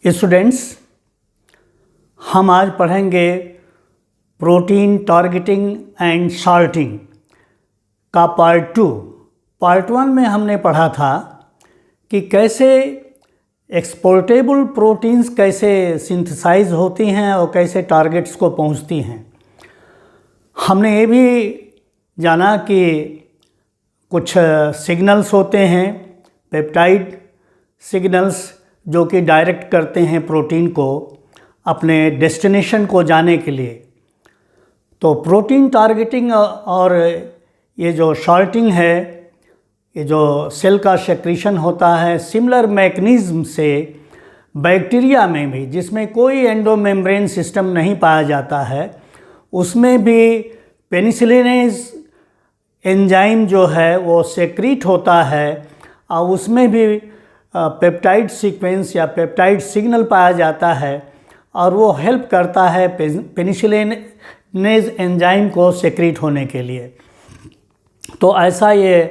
Students, हम आज पढ़ेंगे प्रोटीन टारगेटिंग एंड सॉर्टिंग का पार्ट 2। पार्ट 1 में हमने पढ़ा था कि कैसे एक्सपोर्टेबल प्रोटीन्स कैसे सिंथेसाइज होती हैं और कैसे टारगेट्स को पहुंचती हैं। हमने ये भी जाना कि कुछ सिग्नल्स होते हैं, पेप्टाइड सिग्नल्स, जो कि डायरेक्ट करते हैं प्रोटीन को अपने डेस्टिनेशन को जाने के लिए। तो प्रोटीन टारगेटिंग और ये जो सॉर्टिंग है, ये जो सेल का सेक्रीशन होता है, सिमिलर मैकेनिज्म से बैक्टीरिया में भी, जिसमें कोई एंडोमेम्ब्रेन सिस्टम नहीं पाया जाता है, उसमें भी पेनिसिलिनेज एंजाइम जो है वो सेक्रीट होता है और उसमें भी पेप्टाइड सीक्वेंस या पेप्टाइड सिग्नल पाया जाता है और वो हेल्प करता है पेनिसिलिनेज एंजाइम को सेक्रीट होने के लिए। तो ऐसा ये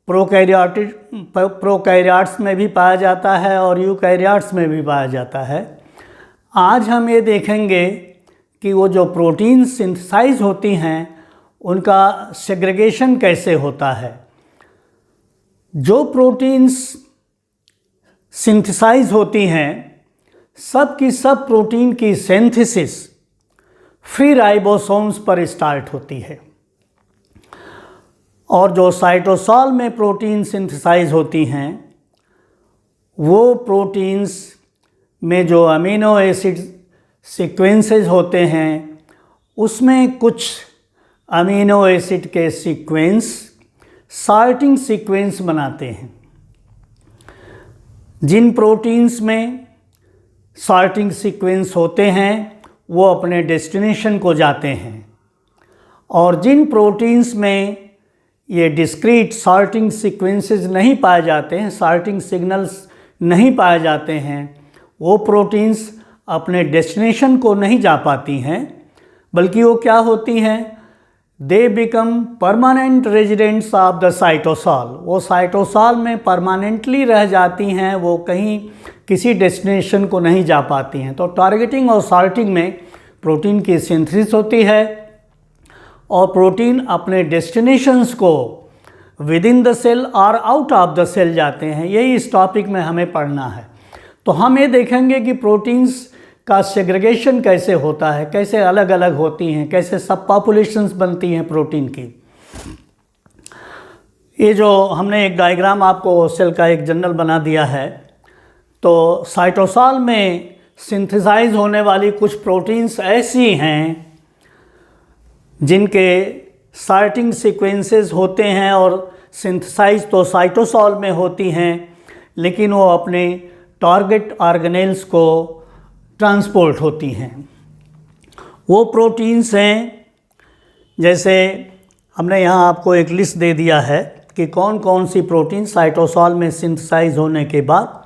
प्रोकैरियोट्स में भी पाया जाता है और यूकैरियोट्स में भी पाया जाता है। आज हम ये देखेंगे कि वो जो प्रोटीन सिंथेसाइज होती हैं उनका सेग्रीगेशन कैसे होता है। जो प्रोटीन्स सिंथेसाइज होती हैं, सब की सब प्रोटीन की सिंथेसिस फ्री राइबोसोम्स पर स्टार्ट होती है, और जो साइटोसॉल में प्रोटीन सिंथेसाइज होती हैं वो प्रोटीन्स में जो अमीनो एसिड सीक्वेंसेस होते हैं उसमें कुछ अमीनो एसिड के सीक्वेंस सॉर्टिंग सीक्वेंस बनाते हैं। जिन प्रोटीन्स में सॉर्टिंग सीक्वेंस होते हैं वो अपने डेस्टिनेशन को जाते हैं, और जिन प्रोटीन्स में ये डिस्क्रीट सॉर्टिंग सीक्वेंसेस नहीं पाए जाते हैं, सॉर्टिंग सिग्नल्स नहीं पाए जाते हैं, वो प्रोटीन्स अपने डेस्टिनेशन को नहीं जा पाती हैं, बल्कि वो क्या होती हैं, they become permanent residents of the cytosol. वो साइटोसॉल में परमानेंटली रह जाती हैं, वो कहीं किसी डेस्टिनेशन को नहीं जा पाती हैं। तो टारगेटिंग और सॉर्टिंग में प्रोटीन की सिंथेसिस होती है और प्रोटीन अपने डेस्टिनेशंस को विद इन द सेल और आउट ऑफ द सेल जाते हैं। यही इस टॉपिक में हमें पढ़ना है। तो हम ये देखेंगे कि प्रोटीन्स का सेग्रीगेशन कैसे होता है, कैसे अलग अलग होती हैं, कैसे सब पॉपुलेशंस बनती हैं प्रोटीन की। ये जो हमने एक डायग्राम आपको सेल का एक जनरल बना दिया है, तो साइटोसॉल में सिंथेसाइज होने वाली कुछ प्रोटीन्स ऐसी हैं जिनके सॉर्टिंग सीक्वेंसेस होते हैं और सिंथेसाइज तो साइटोसॉल में होती हैं, लेकिन वो अपने टारगेट ऑर्गेनेल्स को ट्रांसपोर्ट होती हैं। वो प्रोटीन्स हैं, जैसे हमने यहाँ आपको एक लिस्ट दे दिया है कि कौन कौन सी प्रोटीन साइटोसॉल में सिंथेसाइज होने के बाद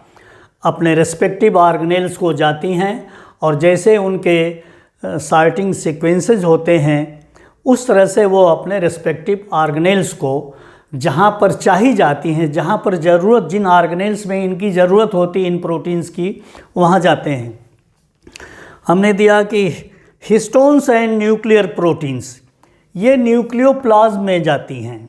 अपने रेस्पेक्टिव ऑर्गेनेल्स को जाती हैं, और जैसे उनके सॉर्टिंग सीक्वेंसेस होते हैं उस तरह से वो अपने रेस्पेक्टिव ऑर्गेनेल्स को जहाँ पर चाही जाती हैं, जहाँ पर ज़रूरत, जिन ऑर्गेनेल्स में इनकी ज़रूरत होती है इन प्रोटीन्स की, वहाँ जाते हैं। हमने दिया कि हिस्टोन्स एंड न्यूक्लियर प्रोटीन्स, ये न्यूक्लियोप्लाज्म में जाती हैं,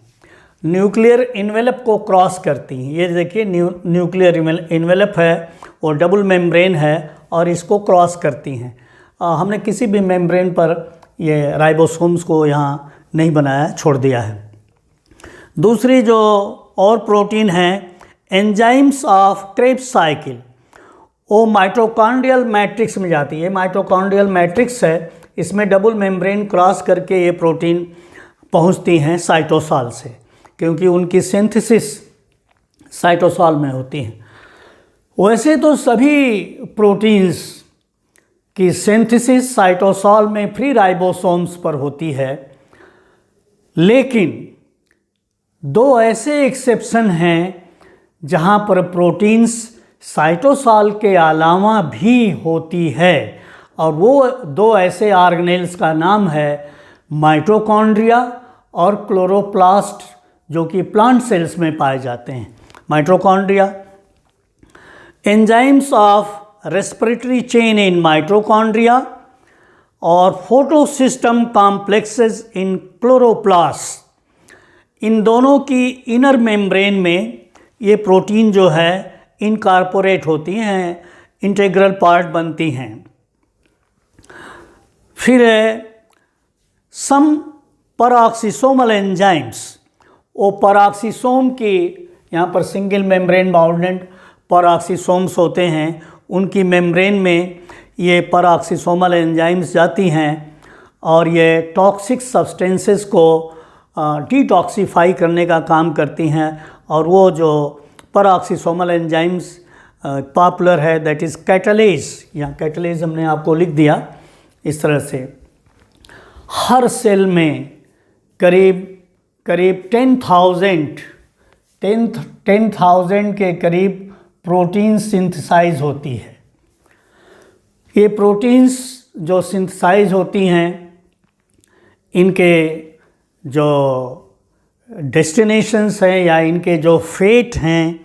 न्यूक्लियर इन्वेलप को क्रॉस करती हैं। ये देखिए न्यूक्लियर इन्वेलप है, वो डबल मेम्ब्रेन है और इसको क्रॉस करती हैं। हमने किसी भी मेम्ब्रेन पर ये राइबोसोम्स को यहाँ नहीं बनाया, छोड़ दिया है। दूसरी जो और प्रोटीन है एंजाइम्स ऑफ क्रेब्स साइकिल, वो माइटोकॉन्ड्रियल मैट्रिक्स में जाती है। माइटोकॉन्ड्रियल मैट्रिक्स है, इसमें डबल मेम्ब्रेन क्रॉस करके ये प्रोटीन पहुंचती हैं साइटोसॉल से, क्योंकि उनकी सिंथेसिस साइटोसॉल में होती है। वैसे तो सभी प्रोटीन्स की सिंथेसिस साइटोसॉल में फ्री राइबोसोम्स पर होती है, लेकिन दो ऐसे एक्सेप्शन हैं जहाँ पर प्रोटीन्स साइटोसॉल के अलावा भी होती है, और वो दो ऐसे ऑर्गेनेल्स का नाम है माइटोकॉन्ड्रिया और क्लोरोप्लास्ट, जो कि प्लांट सेल्स में पाए जाते हैं। Mitochondria enzymes of respiratory chain in mitochondria और फोटोसिस्टम कॉम्प्लेक्सेस इन क्लोरोप्लास्ट। इन दोनों की इनर मेम्ब्रेन में ये प्रोटीन जो है इनकॉर्पोरेट होती हैं, इंटीग्रल पार्ट बनती हैं। फिर सम पैराक्सिसोमल एंजाइम्स, वो पैराक्सिसोम की, यहाँ पर सिंगल मेम्ब्रेन बाउंडेड पैराक्सिसोम्स होते हैं, उनकी मेम्ब्रेन में ये पैराक्सिसोमल एंजाइम्स जाती हैं और ये टॉक्सिक सब्सटेंसेस को डिटॉक्सिफाई करने का काम करती हैं। और वो जो पैराक्सिसोमल एंजाइम्स पॉपुलर है दैट इज़ कैटालेज, यहाँ कैटालेज हमने आपको लिख दिया इस तरह से। हर सेल में करीब 10,000 के करीब प्रोटीन सिंथेसाइज होती है। ये प्रोटीन्स जो सिंथेसाइज होती हैं, इनके जो डेस्टिनेशंस हैं या इनके जो फेट हैं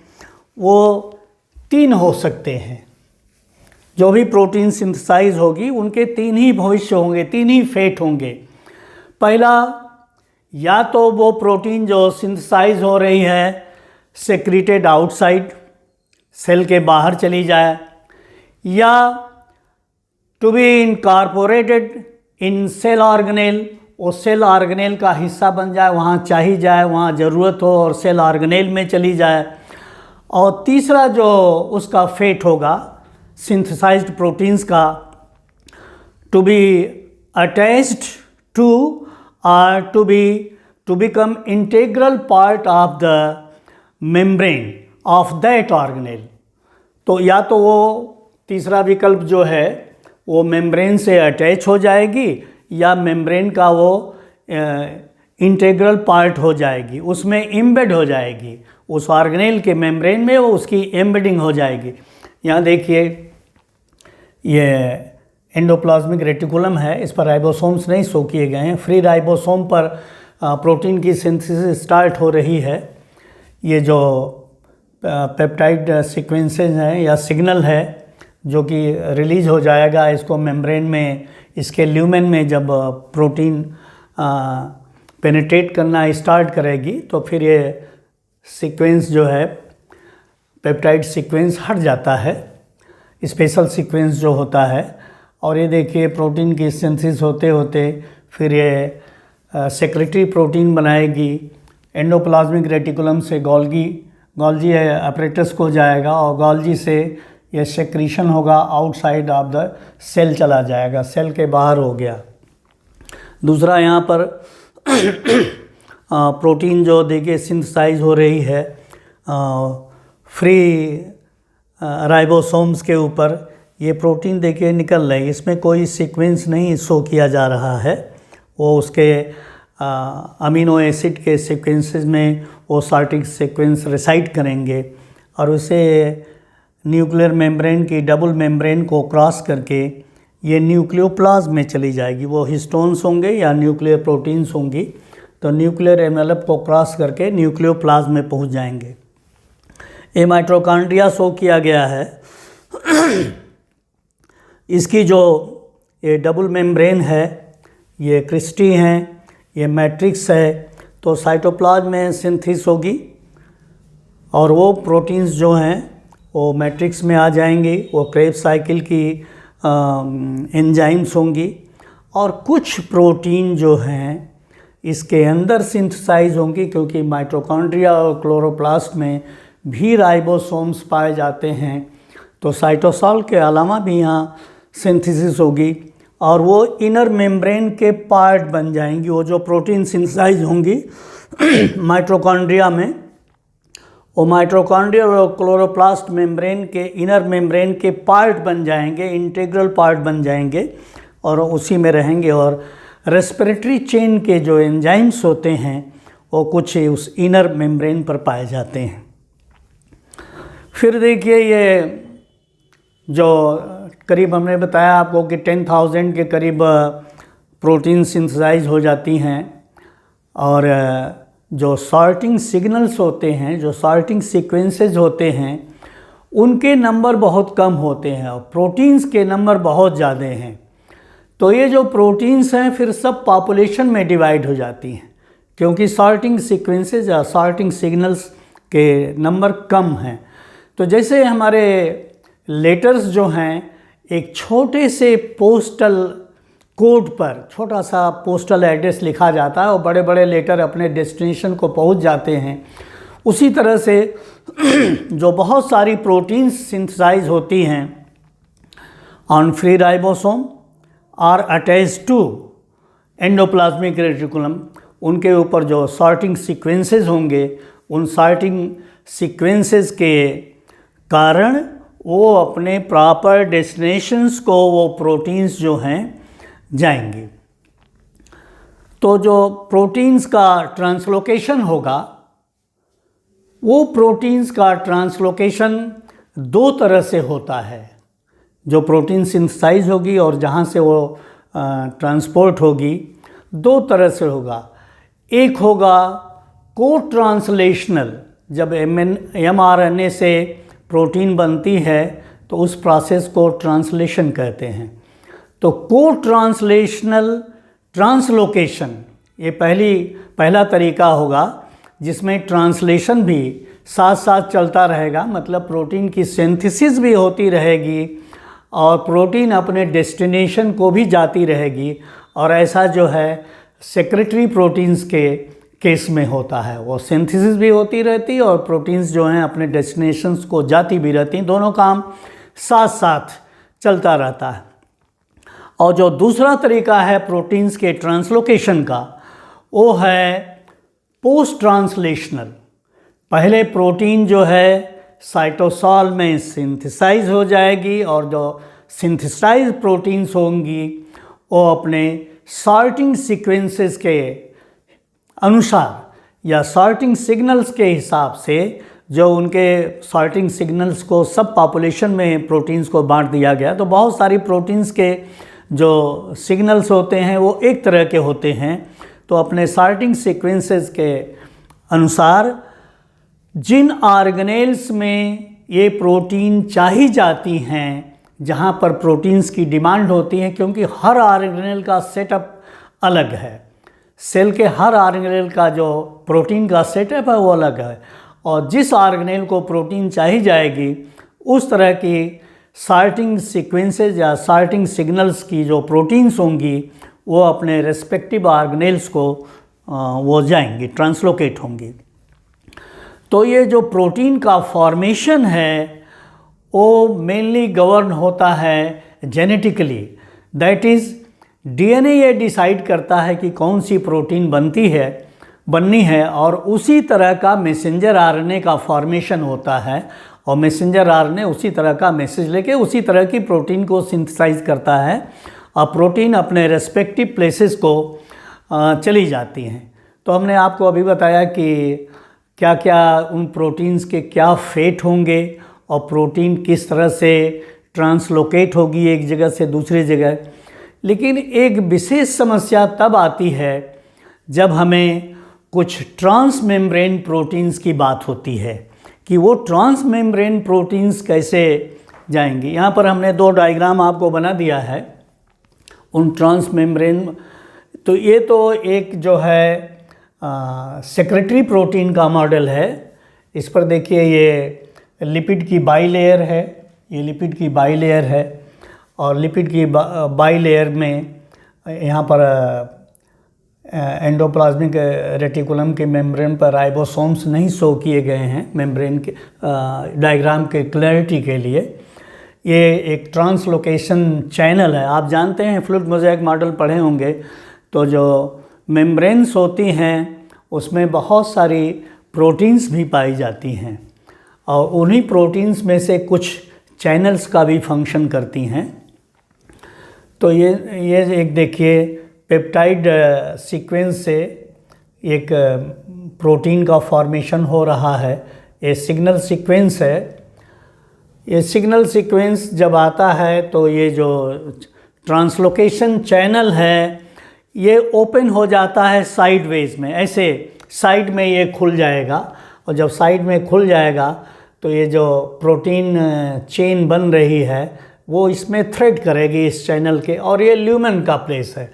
वो 3 हो सकते हैं। जो भी प्रोटीन सिंथेसाइज होगी उनके 3 ही भविष्य होंगे, 3 ही फेट होंगे। पहला, या तो वो प्रोटीन जो सिंथेसाइज हो रही है सेक्रेटेड आउटसाइड, सेल के बाहर चली जाए, या to be incorporated in cell organelle, वो सेल ऑर्गेनेल का हिस्सा बन जाए, वहाँ चाहिए जाए, वहाँ ज़रूरत हो और सेल ऑर्गेनेल में चली जाए। और तीसरा जो उसका फेट होगा सिंथेसाइज्ड प्रोटीन्स का, to be attached to or to become integral part of the membrane of that organelle। तो या तो वो तीसरा विकल्प जो है वो मेम्ब्रेन से अटैच हो जाएगी या मेम्ब्रेन का वो इंटीग्रल पार्ट हो जाएगी, उसमें एम्बेड हो जाएगी, उस ऑर्गेनेल के मेम्ब्रेन में वो उसकी एम्बेडिंग हो जाएगी। यहाँ देखिए ये एंडोप्लाज्मिक रेटिकुलम है, इस पर राइबोसोम्स नहीं शो किए गए हैं। फ्री राइबोसोम पर प्रोटीन की सिंथेसिस स्टार्ट हो रही है। ये जो पेप्टाइड सीक्वेंसेस हैं या सिग्नल है जो कि रिलीज हो जाएगा इसको मेम्ब्रेन में, इसके ल्यूमेन में जब प्रोटीन पेनिट्रेट करना स्टार्ट करेगी तो फिर ये सीक्वेंस जो है पेप्टाइड सीक्वेंस हट जाता है, स्पेशल सीक्वेंस जो होता है। और ये देखिए प्रोटीन की सिंथेसिस होते होते फिर ये सेक्रेटरी प्रोटीन बनाएगी, एंडोप्लाज्मिक रेटिकुलम से गोल्जी अपरेटस को जाएगा और गोल्जी से ये सेक्रीशन होगा, आउटसाइड ऑफ द सेल चला जाएगा, सेल के बाहर हो गया। दूसरा यहाँ पर प्रोटीन जो देखिए सिंथेसाइज हो रही है फ्री राइबोसोम्स के ऊपर, ये प्रोटीन देखिए निकल रही है, इसमें कोई सीक्वेंस नहीं शो किया जा रहा है। वो उसके अमीनो एसिड के सीक्वेंसेस में वो सार्टिक सीक्वेंस रिसाइट करेंगे और उसे न्यूक्लियर मेम्ब्रेन की डबल मेम्ब्रेन को क्रॉस करके ये न्यूक्लियोप्लाज्म में चली जाएगी। वो हिस्टोन्स होंगे या न्यूक्लियर प्रोटीन्स होंगी, तो न्यूक्लियर एनवेलप को क्रॉस करके न्यूक्लियोप्लाज्म में पहुंच जाएंगे। ये माइटोकॉन्ड्रिया शो किया गया है। इसकी जो ये डबल मेम्ब्रेन है, ये क्रिस्टी हैं, ये मैट्रिक्स है, तो साइटोप्लाज्म में सिंथेसिस होगी और वो प्रोटीन्स जो हैं वो मैट्रिक्स में आ जाएंगी, वो क्रेब्स साइकिल की एंजाइम्स होंगी और कुछ प्रोटीन जो हैं इसके अंदर सिंथेसाइज होंगी, क्योंकि माइटोकॉन्ड्रिया और क्लोरोप्लास्ट में भी राइबोसोम्स पाए जाते हैं। तो साइटोसॉल के अलावा भी यहाँ सिंथेसिस होगी और वो इनर मेम्ब्रेन के पार्ट बन जाएंगी। वो जो प्रोटीन सिंथेसाइज होंगी माइटोकॉन्ड्रिया में, वो माइटोकॉन्ड्रिया और क्लोरोप्लास्ट मेम्ब्रेन के इनर मेम्ब्रेन के पार्ट बन जाएंगे, इंटीग्रल पार्ट बन जाएंगे और उसी में रहेंगे। और रेस्पिरेटरी चेन के जो एंजाइम्स होते हैं वो कुछ उस इनर मेम्ब्रेन पर पाए जाते हैं। फिर देखिए ये जो करीब हमने बताया आपको कि 10,000 के करीब प्रोटीन सिंथेसाइज हो जाती हैं और जो सॉर्टिंग सिग्नल्स होते हैं, जो सॉर्टिंग सीक्वेंसेस होते हैं, उनके नंबर बहुत कम होते हैं और प्रोटीन्स के नंबर बहुत ज़्यादा हैं। तो ये जो प्रोटीन्स हैं फिर सब पॉपुलेशन में डिवाइड हो जाती हैं, क्योंकि सॉर्टिंग सीक्वेंसेस या सॉर्टिंग सिग्नल्स के नंबर कम हैं। तो जैसे हमारे लेटर्स जो हैं एक छोटे से पोस्टल कोड पर छोटा सा पोस्टल एड्रेस लिखा जाता है और बड़े बड़े लेटर अपने डेस्टिनेशन को पहुंच जाते हैं। उसी तरह से जो बहुत सारी प्रोटीन्स सिंथेसाइज होती हैं on free ribosome or attached to endoplasmic reticulum, उनके ऊपर जो सॉर्टिंग सीक्वेंसेस होंगे उन सॉर्टिंग सीक्वेंसेस के कारण वो अपने प्रॉपर डेस्टिनेशंस को वो प्रोटीन्स जो हैं जाएंगे। तो जो प्रोटीन्स का ट्रांसलोकेशन होगा, वो प्रोटीन्स का ट्रांसलोकेशन दो तरह से होता है। जो प्रोटीन सिंथेसाइज होगी और जहाँ से वो ट्रांसपोर्ट होगी, दो तरह से होगा। एक होगा को ट्रांसलेशनल, जब mRNA से प्रोटीन बनती है तो उस प्रोसेस को ट्रांसलेशन कहते हैं। तो को ट्रांसलेशनल ट्रांसलोकेशन ये पहला तरीका होगा, जिसमें ट्रांसलेशन भी साथ साथ चलता रहेगा, मतलब प्रोटीन की सिंथेसिस भी होती रहेगी और प्रोटीन अपने डेस्टिनेशन को भी जाती रहेगी। और ऐसा जो है सेक्रेटरी प्रोटीन्स के केस में होता है, वो सिंथेसिस भी होती रहती और प्रोटीन्स जो हैं अपने डेस्टिनेशंस को जाती भी रहती, दोनों काम साथ साथ चलता रहता है। और जो दूसरा तरीका है प्रोटीन्स के ट्रांसलोकेशन का, वो है पोस्ट ट्रांसलेशनल। पहले प्रोटीन जो है साइटोसॉल में सिंथेसाइज हो जाएगी और जो सिंथेसाइज प्रोटीन्स होंगी वो अपने सॉर्टिंग सीक्वेंसेस के अनुसार या सॉर्टिंग सिग्नल्स के हिसाब से, जो उनके सॉर्टिंग सिग्नल्स को सब पॉपुलेशन में प्रोटीन्स को बांट दिया गया, तो बहुत सारी प्रोटीन्स के जो सिग्नल्स होते हैं वो एक तरह के होते हैं। तो अपने सॉर्टिंग सीक्वेंसेस के अनुसार जिन ऑर्गेनेल्स में ये प्रोटीन चाही जाती हैं, जहाँ पर प्रोटीन्स की डिमांड होती है, क्योंकि हर ऑर्गेनेल का सेटअप अलग है, सेल के हर ऑर्गेनेल का जो प्रोटीन का सेटअप है वो अलग है, और जिस ऑर्गेनेल को प्रोटीन चाहिए जाएगी उस तरह की सॉर्टिंग सीक्वेंसेस या सॉर्टिंग सिग्नल्स की जो प्रोटीन्स होंगी वो अपने रेस्पेक्टिव ऑर्गेनेल्स को वो जाएंगी, ट्रांसलोकेट होंगी। तो ये जो प्रोटीन का फॉर्मेशन है वो मेनली गवर्न होता है जेनेटिकली, दैट इज़ डीएनए ये डिसाइड करता है कि कौन सी प्रोटीन बननी है और उसी तरह का मैसेंजर आरएनए का फॉर्मेशन होता है और मैसेंजर आरएनए उसी तरह का मैसेज लेके उसी तरह की प्रोटीन को सिंथेसाइज करता है और प्रोटीन अपने रेस्पेक्टिव प्लेसेस को चली जाती हैं। तो हमने आपको अभी बताया कि क्या क्या उन प्रोटीन्स के क्या फेट होंगे और प्रोटीन किस तरह से ट्रांसलोकेट होगी एक जगह से दूसरी जगह। लेकिन एक विशेष समस्या तब आती है जब हमें कुछ ट्रांसमेम्ब्रेन प्रोटीन्स की बात होती है कि वो ट्रांसमेम्ब्रेन प्रोटीन्स कैसे जाएंगी। यहाँ पर हमने दो डायग्राम आपको बना दिया है उन ट्रांसमेम्ब्रेन। तो ये तो एक जो है सेक्रेटरी प्रोटीन का मॉडल है। इस पर देखिए ये लिपिड की बाईलेयर है, ये लिपिड की बाईलेयर है और लिपिड की बाईलेयर में यहाँ पर एंडोप्लाज्मिक रेटिकुलम के मेम्ब्रेन पर राइबोसोम्स नहीं शो किए गए हैं मेम्ब्रेन के डायग्राम के क्लैरिटी के लिए। ये एक ट्रांसलोकेशन चैनल है। आप जानते हैं फ्लूइड मोज़ेक मॉडल पढ़े होंगे, तो जो मेम्ब्रेन्स होती हैं उसमें बहुत सारी प्रोटीन्स भी पाई जाती हैं और उन्हीं प्रोटीन्स में से कुछ चैनल्स का भी फंक्शन करती हैं। तो ये एक देखिए पेप्टाइड सीक्वेंस से एक प्रोटीन का फॉर्मेशन हो रहा है। ये सिग्नल सीक्वेंस है। ये सिग्नल सीक्वेंस जब आता है तो ये जो ट्रांसलोकेशन चैनल है ये ओपन हो जाता है साइडवेज में, ऐसे साइड में ये खुल जाएगा और जब साइड में खुल जाएगा तो ये जो प्रोटीन चेन बन रही है वो इसमें थ्रेड करेगी इस चैनल के, और ये ल्यूमेन का प्लेस है।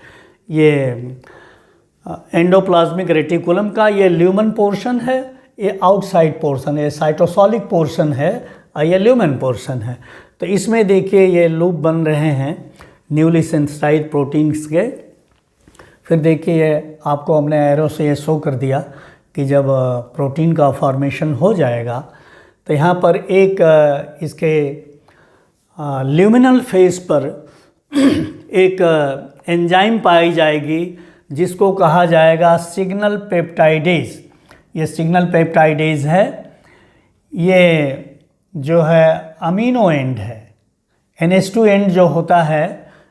ये एंडोप्लाज्मिक रेटिकुलम का ये ल्यूमेन पोर्शन है, ये आउटसाइड पोर्शन है, साइटोसोलिक पोर्शन है और ये ल्यूमेन पोर्शन है। तो इसमें देखिए ये लूप बन रहे हैं न्यूली सिंथेसाइज्ड प्रोटीन्स के। फिर देखिए आपको हमने एरो से ये शो कर दिया कि जब प्रोटीन का फॉर्मेशन हो जाएगा तो यहाँ पर एक इसके ल्यूमिनल फेस पर एक एंजाइम पाई जाएगी जिसको कहा जाएगा सिग्नल पेप्टाइडेज। ये सिग्नल पेप्टाइडेज है, ये जो है अमीनो एंड है। NH2 एंड जो होता है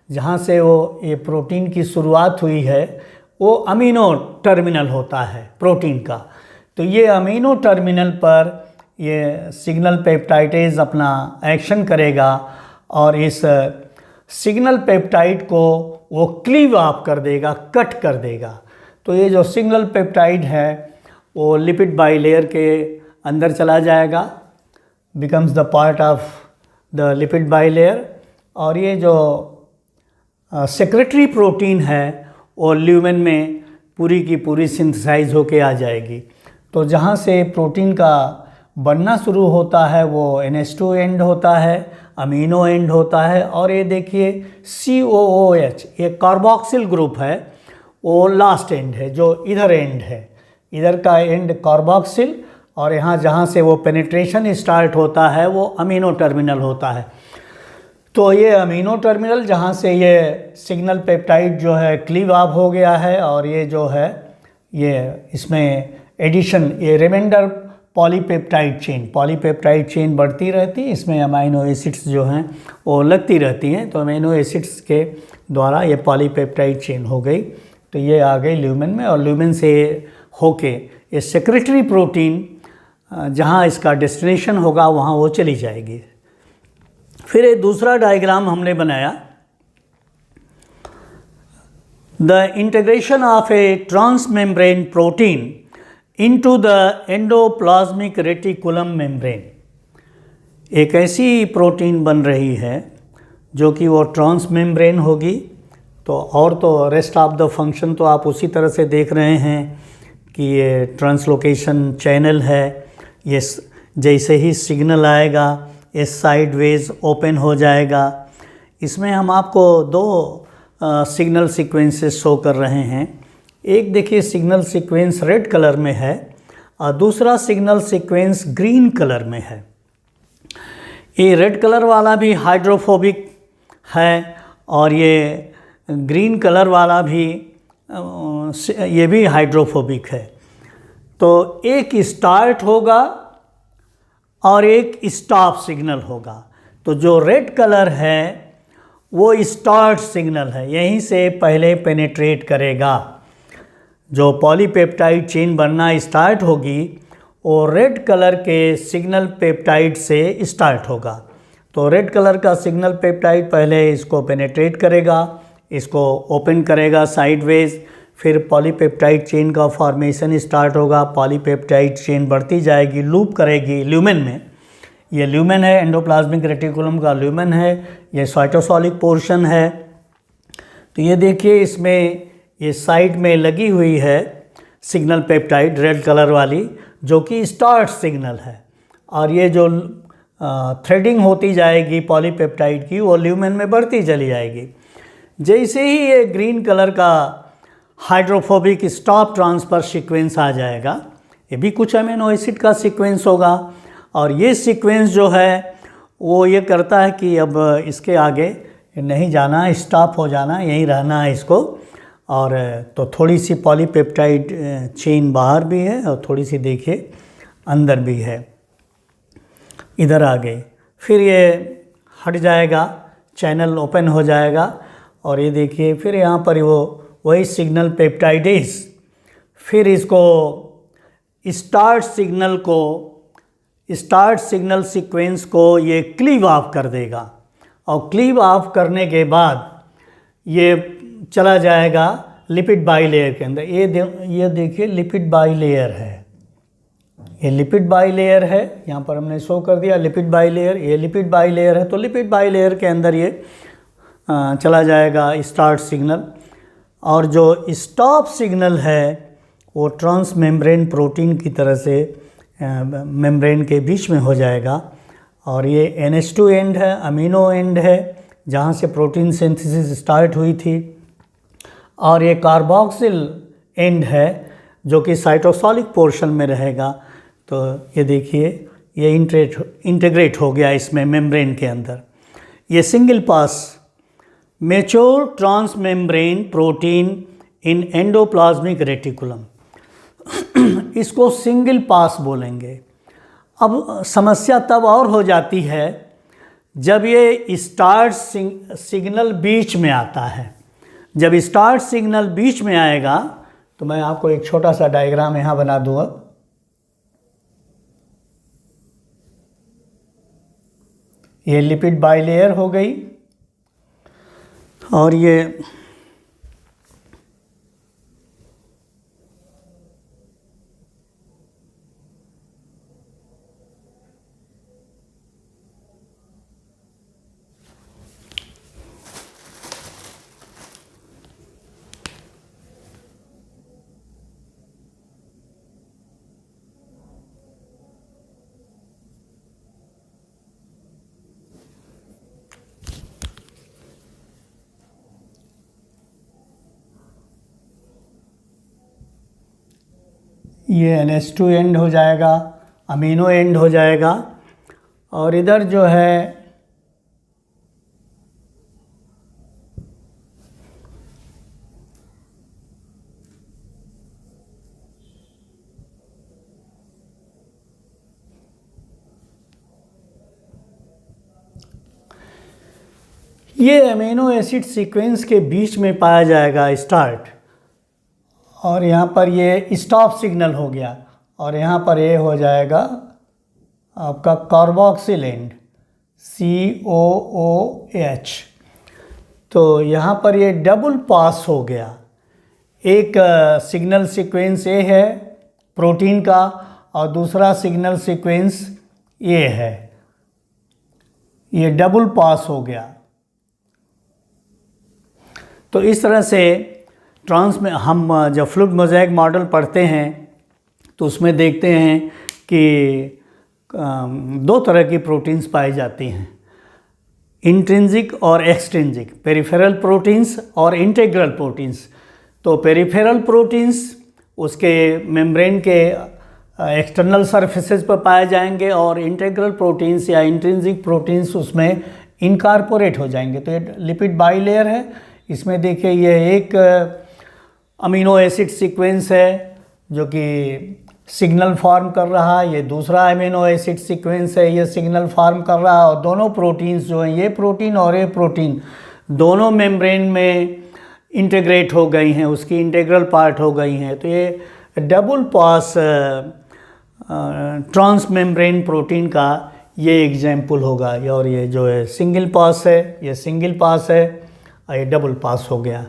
जहाँ से वो ये प्रोटीन की शुरुआत हुई है वो अमीनो टर्मिनल होता है प्रोटीन का। तो ये अमीनो टर्मिनल पर ये सिग्नल पेप्टाइडेज अपना एक्शन करेगा और इस सिग्नल पेप्टाइड को वो क्लीव ऑफ कर देगा, कट कर देगा। तो ये जो सिग्नल पेप्टाइड है वो लिपिड बाइलेयर के अंदर चला जाएगा, becomes the part of the lipid bilayer, और ये जो सेक्रेटरी प्रोटीन है वो ल्यूमेन में पूरी की पूरी सिंथेसाइज होके आ जाएगी। तो जहाँ से प्रोटीन का बनना शुरू होता है वो NH2 एंड होता है, अमीनो एंड होता है, और ये देखिए COOH ये कार्बोक्सिल ग्रुप है, वो लास्ट एंड है जो इधर एंड है, इधर का एंड कार्बोक्सिल, और यहाँ जहाँ से वो पेनिट्रेशन स्टार्ट होता है वो अमीनो टर्मिनल होता है। तो ये अमीनो टर्मिनल जहाँ से ये सिग्नल पेप्टाइड जो है क्लीव ऑफ हो गया है, और ये जो है ये इसमें एडिशन, ये रिमाइंडर पॉलीपेप्टाइड चेन बढ़ती रहती है, इसमें अमाइनो एसिड्स जो हैं वो लगती रहती हैं। तो अमाइनो एसिड्स के द्वारा ये पॉलीपेप्टाइड चेन हो गई, तो ये आ गई ल्यूमेन में, और ल्यूमेन से होके ये सेक्रेटरी प्रोटीन जहाँ इसका डेस्टिनेशन होगा वहाँ वो चली जाएगी। फिर एक दूसरा डायग्राम हमने बनाया, the integration of A transmembrane protein into the endoplasmic reticulum membrane. एक ऐसी प्रोटीन बन रही है जो कि वो ट्रांसमेम्ब्रेन होगी। तो और तो रेस्ट ऑफ द फंक्शन तो आप उसी तरह से देख रहे हैं कि ये ट्रांसलोकेशन चैनल है, ये जैसे ही सिग्नल आएगा ये साइडवेज ओपन हो जाएगा। इसमें हम आपको दो सिग्नल सीक्वेंसेस शो कर रहे हैं। एक देखिए सिग्नल सीक्वेंस रेड कलर में है और दूसरा सिग्नल सीक्वेंस ग्रीन कलर में है। ये रेड कलर वाला भी हाइड्रोफोबिक है और ये ग्रीन कलर वाला भी ये भी हाइड्रोफोबिक है। तो एक स्टार्ट होगा और एक स्टॉप सिग्नल होगा। तो जो रेड कलर है वो स्टार्ट सिग्नल है, यहीं से पहले पेनिट्रेट करेगा। जो पॉलीपेप्टाइड चेन बनना स्टार्ट होगी वो रेड कलर के सिग्नल पेप्टाइड से स्टार्ट होगा। तो रेड कलर का सिग्नल पेप्टाइड पहले इसको पेनिट्रेट करेगा, इसको ओपन करेगा साइडवेज, फिर पॉलीपेप्टाइड चेन का फॉर्मेशन स्टार्ट होगा। पॉलीपेप्टाइड चेन बढ़ती जाएगी, लूप करेगी ल्यूमेन में। ये ल्यूमेन है, एंडोप्लाज्मिक रेटिकुलम का ल्यूमेन है, ये साइटोसोलिक पोर्शन है। तो ये देखिए इसमें ये साइड में लगी हुई है सिग्नल पेप्टाइड रेड कलर वाली, जो कि स्टार्ट सिग्नल है, और ये जो थ्रेडिंग होती जाएगी पॉलीपेप्टाइड की वो ल्यूमेन में बढ़ती चली जाएगी। जैसे ही ये ग्रीन कलर का हाइड्रोफोबिक स्टॉप ट्रांसफर सीक्वेंस आ जाएगा, ये भी कुछ अमीनो एसिड का सीक्वेंस होगा, और ये सीक्वेंस जो है वो ये करता है कि अब इसके आगे नहीं जाना, स्टॉप हो जाना, यहीं रहना है इसको। और तो थोड़ी सी पॉलीपेप्टाइड चेन बाहर भी है और थोड़ी सी देखिए अंदर भी है, इधर आ गई। फिर ये हट जाएगा, चैनल ओपन हो जाएगा, और ये देखिए फिर यहाँ पर वो वही सिग्नल पेप्टाइडेज फिर इसको स्टार्ट सिग्नल सीक्वेंस को ये क्लीव ऑफ कर देगा, और क्लीव ऑफ करने के बाद ये चला जाएगा लिपिड बाइलेयर के अंदर। ये देखिए लिपिड बाइलेयर है, ये लिपिड बाइलेयर है, यहाँ पर हमने शो कर दिया लिपिड बाइलेयर, ये लिपिड बाइलेयर है। तो लिपिड बाइलेयर के अंदर ये चला जाएगा स्टार्ट सिग्नल, और जो स्टॉप सिग्नल है वो ट्रांस मेम्ब्रेन प्रोटीन की तरह से मेम्ब्रेन के बीच में हो जाएगा। और ये NH2 एंड है, अमीनो एंड है, जहाँ से प्रोटीन सिंथेसिस स्टार्ट हुई थी। और ये कार्बोक्सिल एंड है जो कि साइटोसोलिक पोर्शन में रहेगा। तो ये देखिए ये इंटीग्रेट हो गया इसमें मेम्ब्रेन के अंदर। ये single pass mature transmembrane protein in endoplasmic reticulum, इसको सिंगल पास बोलेंगे। अब समस्या तब और हो जाती है जब ये स्टार्ट सिग्नल बीच में आता है। जब स्टार्ट सिग्नल बीच में आएगा तो मैं आपको एक छोटा सा डायग्राम यहाँ बना दूँगा। ये लिपिड बाइलेयर हो गई, और ये NH2 एंड हो जाएगा, अमीनो एंड हो जाएगा, और इधर जो है ये अमीनो एसिड सीक्वेंस के बीच में पाया जाएगा स्टार्ट, और यहाँ पर ये स्टॉप सिग्नल हो गया, और यहाँ पर ये हो जाएगा आपका कार्बोक्सिल एंड COOH। तो यहाँ पर ये डबल पास हो गया। एक सिग्नल सीक्वेंस ये है प्रोटीन का, और दूसरा सिग्नल सीक्वेंस ये है, ये डबल पास हो गया। तो इस तरह से में हम जब फ्लूइड मोज़ेक मॉडल पढ़ते हैं तो उसमें देखते हैं कि दो तरह की प्रोटीन्स पाई जाती हैं, इंट्रिंसिक और एक्सट्रिंसिक, पेरिफेरल प्रोटीन्स और इंटीग्रल प्रोटीन्स। तो पेरिफेरल प्रोटीन्स उसके मेम्ब्रेन के एक्सटर्नल सरफेसेस पर पाए जाएंगे, और इंटीग्रल प्रोटीन्स या इंट्रिंसिक प्रोटीन्स उसमें इनकॉर्पोरेट हो जाएंगे। तो ये लिपिड बाइलेयर है, इसमें देखिए ये एक अमीनो एसिड सीक्वेंस है जो कि सिग्नल फॉर्म कर रहा है, ये दूसरा अमीनो एसिड सीक्वेंस है, ये सिग्नल फॉर्म कर रहा है, और दोनों प्रोटीन्स जो हैं, ये प्रोटीन और ये प्रोटीन, दोनों मेम्ब्रेन में इंटीग्रेट हो गई हैं, उसकी इंटीग्रल पार्ट हो गई हैं। तो ये डबल पास ट्रांस मेम्ब्रेन प्रोटीन का ये एग्जाम्पल होगा। और ये जो है सिंगल पास है, ये सिंगल पास है, और ये डबल पास हो गया।